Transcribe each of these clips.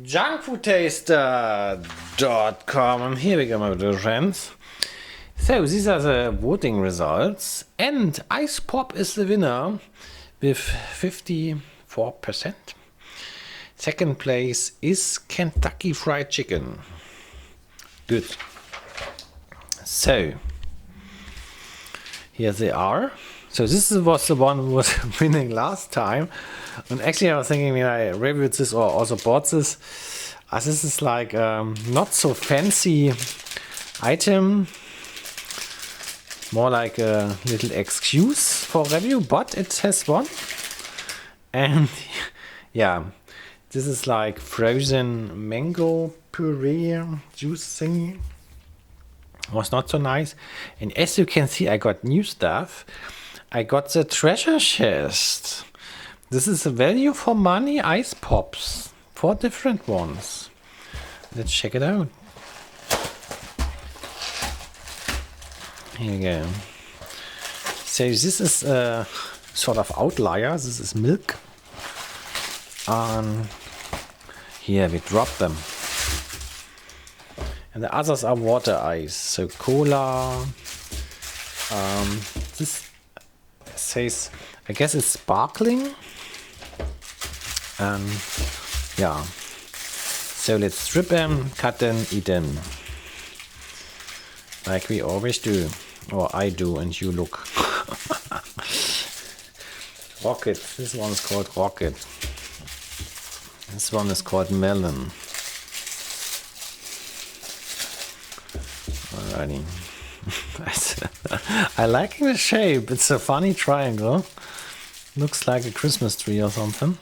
Junkfoodtaster.com. Here we go, my dear friends. So these are the voting results, and Ice Pop is the winner with 54%. Second place is Kentucky Fried Chicken. Good. So here they are. So this was the one who was winning last time. And actually I was thinking when I reviewed this or also bought this, this is like not so fancy item, more like a little excuse for review, but it has won. And yeah, this is like frozen mango puree juice thingy. Was not so nice. And as you can see, I got new stuff. I got the treasure chest. This is a value for money ice pops. 4 different ones. Let's check it out. Here you go. So this is a sort of outlier. This is milk. Here we drop them. And the others are water ice. So cola. This says, I guess it's sparkling. Yeah. So let's strip them, cut them, eat them. Like we always do. Or I do, and you look. Rocket. This one is called Rocket. This one is called Melon. Alrighty. I like the shape. It's a funny triangle. Looks like a Christmas tree or something.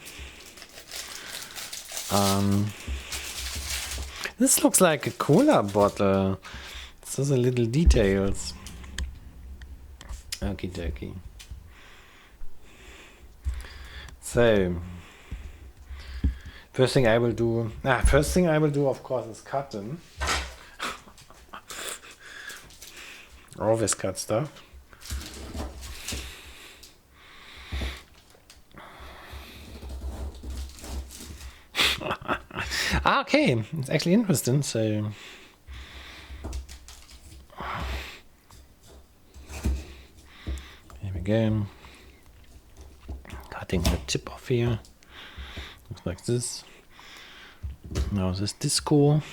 This looks like a cola bottle. This is a little details. Okie dokie. So first thing I will do of course is cut them. Always cut stuff. Okay, it's actually interesting. So here we go. Cutting the tip off here. Looks like this. Now this disco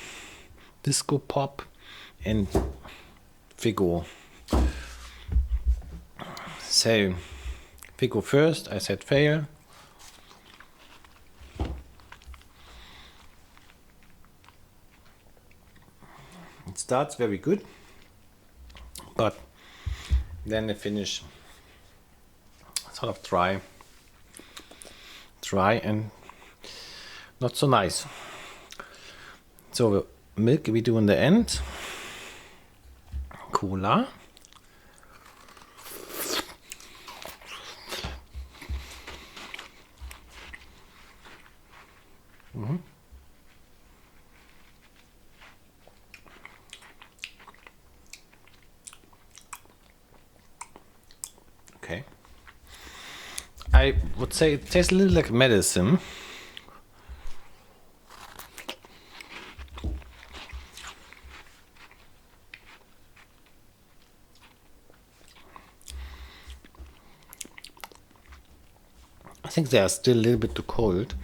pop and Figgo. So Figgo first. I said fail. It starts very good, but then the finish sort of dry and not so nice. So milk we do in the end. Cola. Okay. I would say it tastes a little like medicine. I think they are still a little bit too cold.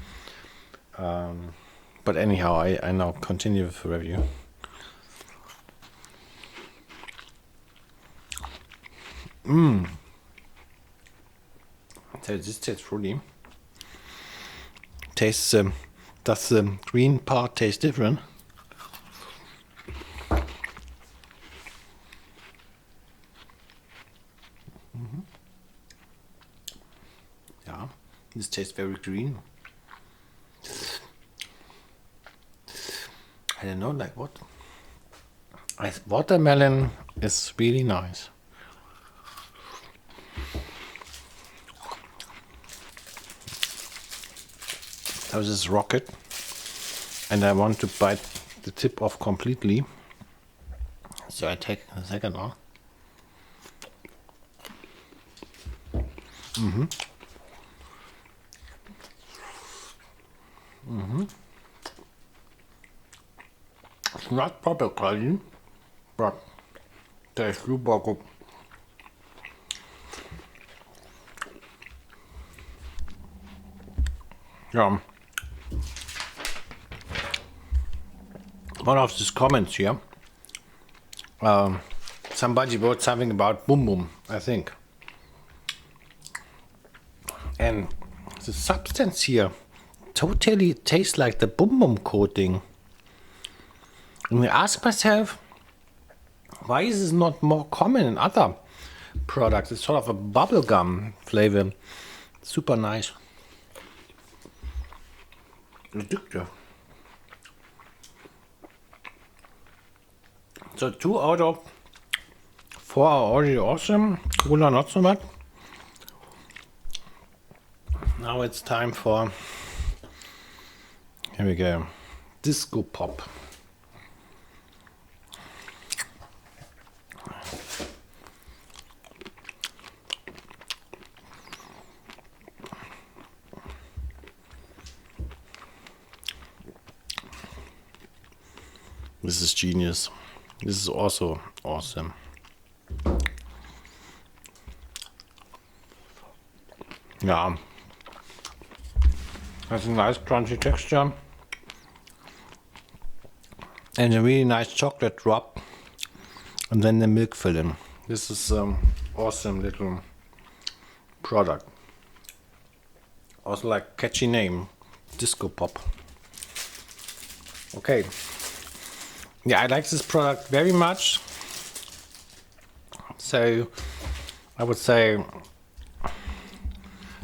But anyhow, I now continue with the review. So this tastes fruity. Tastes, does the green part taste different? Yeah, this tastes very green. I don't know, like what? Watermelon is really nice. That was this rocket, and I want to bite the tip off completely. So I take a second off. It's not popcorn, but tastes super good. Yeah. One of these comments here, somebody wrote something about Boom Boom, I think. And the substance here totally tastes like the Boom Boom coating. And I ask myself, why is this not more common in other products? It's sort of a bubblegum flavor. Super nice. Addictive. So 2 out of 4 are already awesome. Cola not so much. Now it's time for, here we go, Disco Pop. This is genius. This is also awesome. Yeah. Has a nice crunchy texture. And a really nice chocolate drop. And then the milk filling. This is awesome little product. Also like catchy name. Disco Pop. Okay. Yeah, I like this product very much. So I would say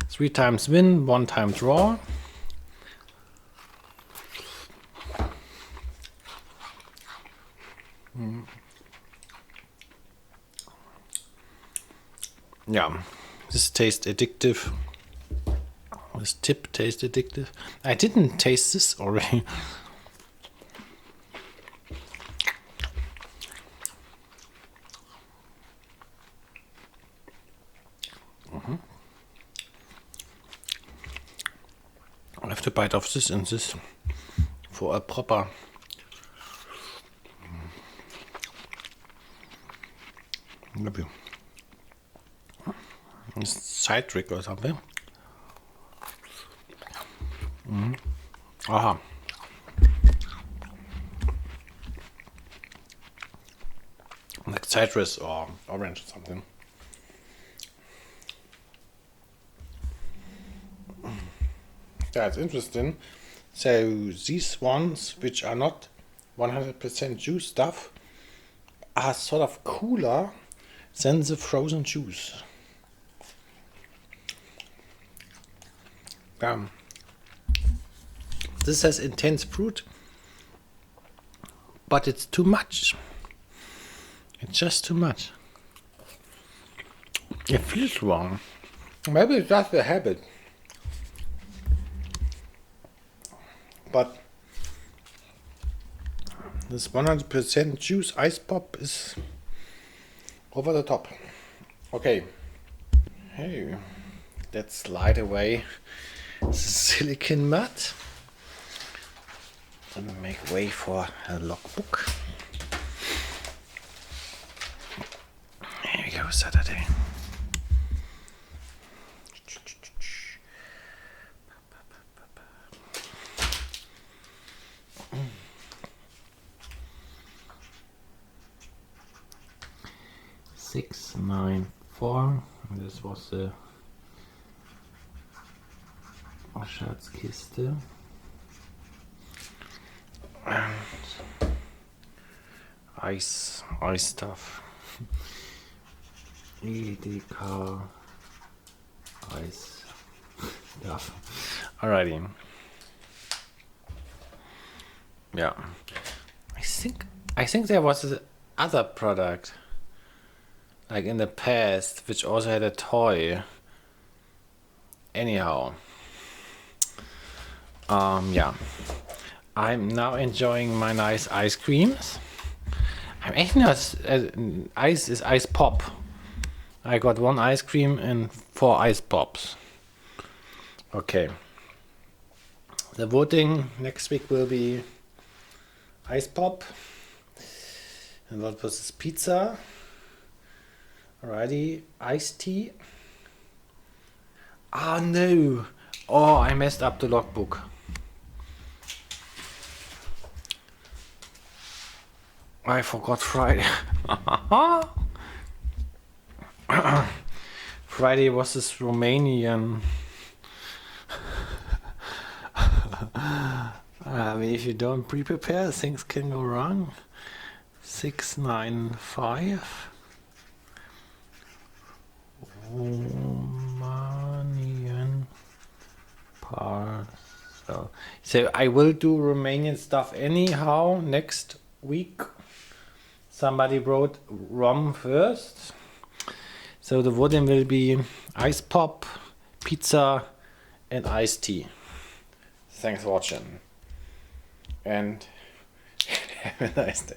3 times win, 1 time draw. Yeah, this tastes addictive. This tip tastes addictive. I didn't taste this already. I have to bite off this and this for a proper maybe citric or something. Aha. Like citrus or orange or something. Yeah, it's interesting. So these ones, which are not 100% juice stuff, are sort of cooler than the frozen juice. This has intense fruit, but it's too much. It's just too much. It feels wrong. Maybe it's just a habit. But this 100% juice ice pop is over the top. Okay. Hey, let's slide away the silicone mud. Then make way for a logbook. Here we go, Saturday. Six, 9, 4. This was the Schatzkiste. And ice stuff. EDEKA ice stuff. Alrighty. Yeah. I think there was a other product like in the past which also had a toy. Anyhow. Yeah. I'm now enjoying my nice ice creams. I'm actually not ice is ice pop. I got 1 ice cream and 4 ice pops. Okay. The voting next week will be ice pop And what was this? Pizza. Alrighty, iced tea. Ah no! Oh, I messed up the logbook. I forgot Friday. Friday was this Romanian. If you don't pre-prepare, things can go wrong. 695. Romanian parcel. So I will do Romanian stuff anyhow next week. Somebody wrote Rom first. So the wording will be ice pop, pizza, and iced tea. Thanks for watching. And have a nice day.